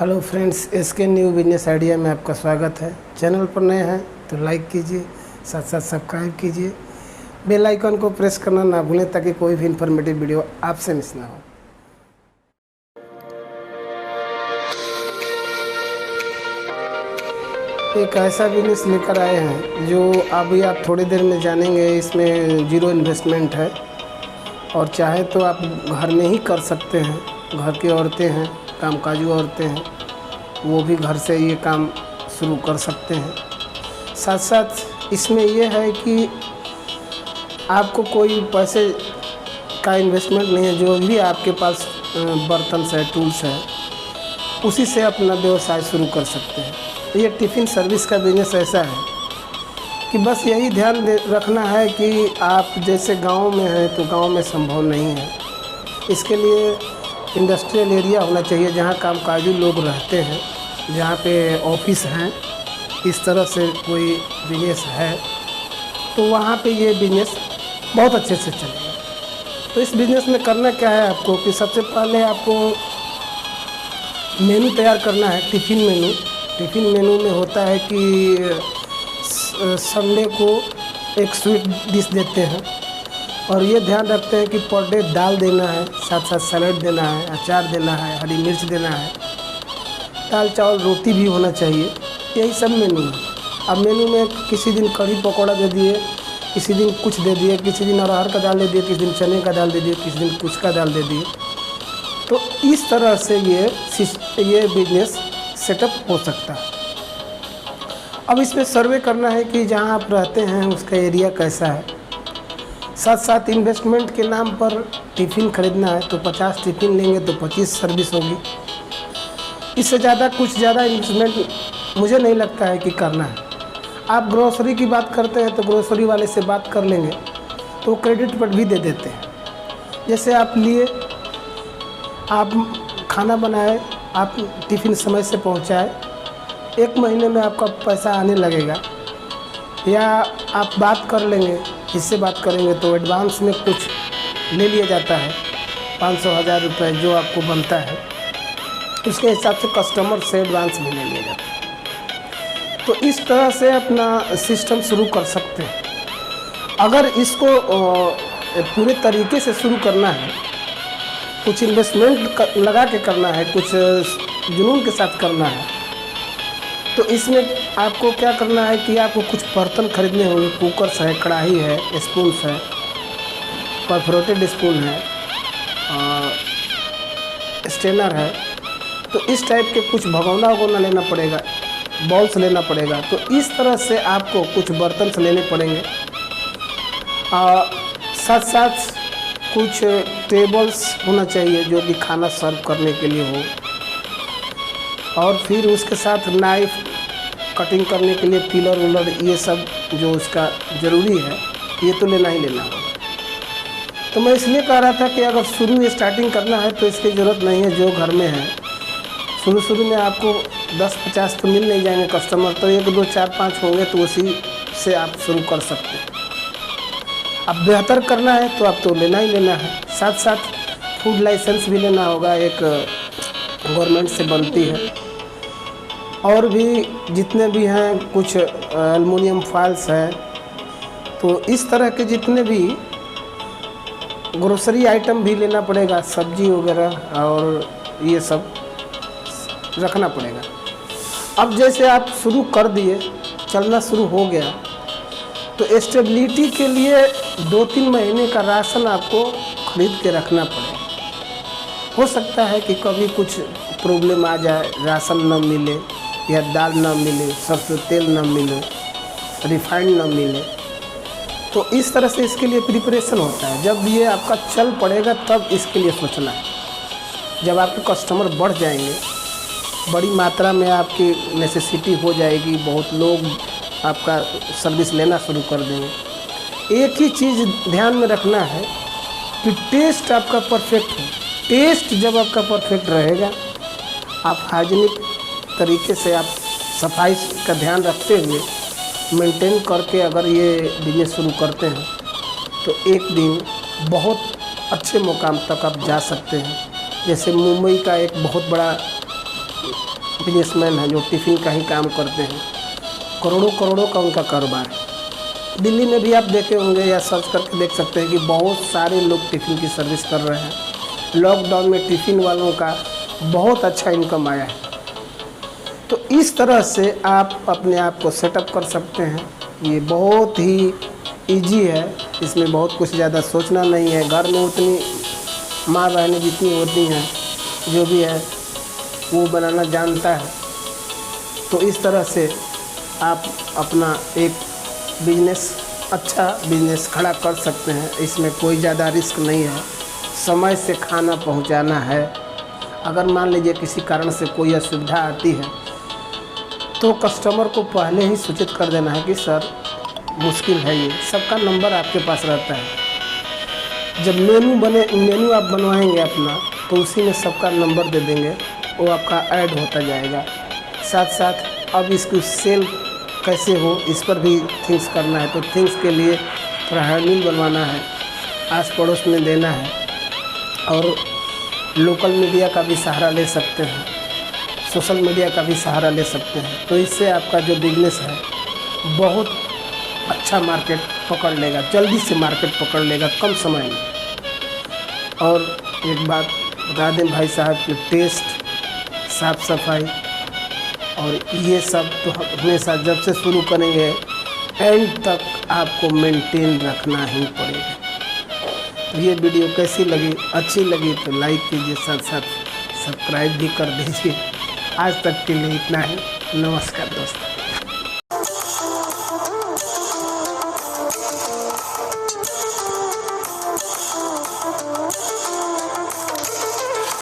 Hello friends, SK new business idea में आपका स्वागत है। चैनल पर नए हैं तो लाइक कीजिए, साथ साथ सब्सक्राइब कीजिए, बेल आइकन को प्रेस करना ना भूलें ताकि कोई भी इन्फॉर्मेटिव वीडियो आपसे मिस ना हो। एक ऐसा बिजनेस लेकर आए हैं जो अभी आप थोड़ी देर में जानेंगे। इसमें ज़ीरो इन्वेस्टमेंट है और चाहे तो आप घर में ही कर सकते हैं। घर की औरतें हैं, कामकाजी औरतें हैं, वो भी घर से ये काम शुरू कर सकते हैं। साथ साथ इसमें ये है कि आपको कोई पैसे का इन्वेस्टमेंट नहीं है। जो भी आपके पास बर्तन है, टूल्स है, उसी से अपना व्यवसाय शुरू कर सकते हैं। ये टिफ़िन सर्विस का बिजनेस ऐसा है कि बस यही ध्यान रखना है कि आप जैसे गांव में हैं तो गांव में संभव नहीं है। इसके लिए इंडस्ट्रियल एरिया होना चाहिए जहां कामकाजी लोग रहते हैं, जहां पे ऑफिस हैं। इस तरह से कोई बिजनेस है तो वहां पे ये बिजनेस बहुत अच्छे से चलेगा। तो इस बिज़नेस में करना क्या है आपको कि सबसे पहले आपको मेनू तैयार करना है। टिफ़िन मेनू में होता है कि संडे को एक स्वीट डिश देते हैं और ये ध्यान रखते हैं कि पर डे दाल देना है, साथ साथ सैलड देना है, अचार देना है, हरी मिर्च देना है, दाल चावल रोटी भी होना चाहिए। यही सब मेनू है। अब मेनू में किसी दिन कढ़ी पकौड़ा दे दिए, किसी दिन कुछ दे दिए, किसी दिन अरहर का दाल दे दिए, किसी दिन चने का दाल दे दिए, किसी दिन कुछ का दाल दे दिए। तो इस तरह से ये बिजनेस सेटअप हो सकता है। अब इसमें सर्वे करना है कि जहां आप रहते हैं उसका एरिया कैसा है। साथ साथ इन्वेस्टमेंट के नाम पर टिफ़िन खरीदना है तो 50 टिफ़िन लेंगे तो 25 सर्विस होगी। इससे कुछ ज़्यादा इन्वेस्टमेंट मुझे नहीं लगता है कि करना है। आप ग्रोसरी की बात करते हैं तो ग्रोसरी वाले से बात कर लेंगे तो क्रेडिट पर भी दे देते हैं। जैसे आप लिए, आप खाना बनाए, आप टिफ़िन समय से पहुंचाए, 1 महीने में आपका पैसा आने लगेगा। या आप बात कर लेंगे, जिससे बात करेंगे तो एडवांस में कुछ ले लिया जाता है, 500-1000 रुपये जो आपको बनता है उसके हिसाब से कस्टमर से एडवांस भी ले लिया जाता है। तो इस तरह से अपना सिस्टम शुरू कर सकते हैं। अगर इसको पूरे तरीके से शुरू करना है, कुछ इन्वेस्टमेंट लगा के करना है, कुछ जुनून के साथ करना है, तो इसमें आपको क्या करना है कि आपको कुछ बर्तन खरीदने होंगे। कुकर्स है, कढ़ाई है, स्पून्स है, परफोरेटेड स्पून है, स्ट्रेनर है। तो इस टाइप के कुछ भगोना लेना पड़ेगा, बॉल्स लेना पड़ेगा। तो इस तरह से आपको कुछ बर्तन लेने पड़ेंगे। साथ साथ कुछ टेबल्स होना चाहिए जो कि खाना सर्व करने के लिए हो, और फिर उसके साथ नाइफ, कटिंग करने के लिए पिलर विलर, ये सब जो उसका ज़रूरी है, ये तो लेना ही लेना होगा। तो मैं इसलिए कह रहा था कि अगर स्टार्टिंग करना है तो इसकी ज़रूरत नहीं है। जो घर में है, शुरू में आपको 10-50 तो मिल नहीं जाएंगे कस्टमर, तो 1, 2, 4, 5 होंगे तो उसी से आप शुरू कर सकते हैं। अब बेहतर करना है तो आप तो लेना ही लेना है। साथ साथ फूड लाइसेंस भी लेना होगा, एक गवर्नमेंट से बनती है। और भी जितने भी हैं, कुछ एल्युमिनियम फॉइल्स हैं। तो इस तरह के जितने भी ग्रोसरी आइटम भी लेना पड़ेगा, सब्जी वगैरह, और ये सब रखना पड़ेगा। अब जैसे आप शुरू कर दिए, चलना शुरू हो गया, तो स्टेबिलिटी के लिए 2-3 महीने का राशन आपको खरीद के रखना पड़ेगा। हो सकता है कि कभी कुछ प्रॉब्लम आ जाए, राशन न मिले, या दाल न मिले, सरसों तेल न मिले, रिफाइंड न मिले। तो इस तरह से इसके लिए प्रिपरेशन होता है। जब ये आपका चल पड़ेगा तब इसके लिए सोचना है। जब आपके कस्टमर बढ़ जाएंगे, बड़ी मात्रा में आपकी नेसेसिटी हो जाएगी, बहुत लोग आपका सर्विस लेना शुरू कर देंगे। एक ही चीज़ ध्यान में रखना है कि टेस्ट आपका परफेक्ट हो। टेस्ट जब आपका परफेक्ट रहेगा, आप हाइजीनिक तरीके से, आप सफाई का ध्यान रखते हुए मेंटेन करके अगर ये बिजनेस शुरू करते हैं तो एक दिन बहुत अच्छे मुकाम तक आप जा सकते हैं। जैसे मुंबई का एक बहुत बड़ा बिजनेसमैन हैं जो टिफ़िन का ही काम करते हैं, करोड़ों करोड़ों का उनका कारोबार है। दिल्ली में भी आप देखे होंगे या सर्च करके देख सकते हैं कि बहुत सारे लोग टिफ़िन की सर्विस कर रहे हैं। लॉकडाउन में टिफ़िन वालों का बहुत अच्छा इनकम आया है। तो इस तरह से आप अपने आप को सेटअप कर सकते हैं। ये बहुत ही इजी है, इसमें बहुत कुछ ज़्यादा सोचना नहीं है। घर में उतनी माँ बहनें जितनी होती हैं, जो भी है वो बनाना जानता है। तो इस तरह से आप अपना एक बिजनेस, अच्छा बिजनेस खड़ा कर सकते हैं। इसमें कोई ज़्यादा रिस्क नहीं है। समय से खाना पहुंचाना है। अगर मान लीजिए किसी कारण से कोई असुविधा आती है तो कस्टमर को पहले ही सूचित कर देना है कि सर मुश्किल है ये। सबका नंबर आपके पास रहता है। जब मेनू आप बनवाएंगे अपना, तो उसी में सबका नंबर दे देंगे, वो आपका ऐड होता जाएगा। साथ साथ अब इसको सेल कैसे हो, इस पर भी थिंक्स करना है। तो थिंक्स के लिए थोड़ा हैंडल बनवाना है, आस पड़ोस में देना है, और लोकल मीडिया का भी सहारा ले सकते हैं, सोशल मीडिया का भी सहारा ले सकते हैं। तो इससे आपका जो बिजनेस है बहुत अच्छा मार्केट पकड़ लेगा, जल्दी से मार्केट पकड़ लेगा, कम समय में। और एक बात बता दें भाई साहब कि टेस्ट, साफ़ सफाई और ये सब तो हमेशा जब से शुरू करेंगे एंड तक आपको मेंटेन रखना ही पड़ेगा। तो ये वीडियो कैसी लगी, अच्छी लगी तो लाइक कीजिए, साथ साथ सब्सक्राइब भी कर दीजिए। आज तक के लिए इतना ही। नमस्कार दोस्तों।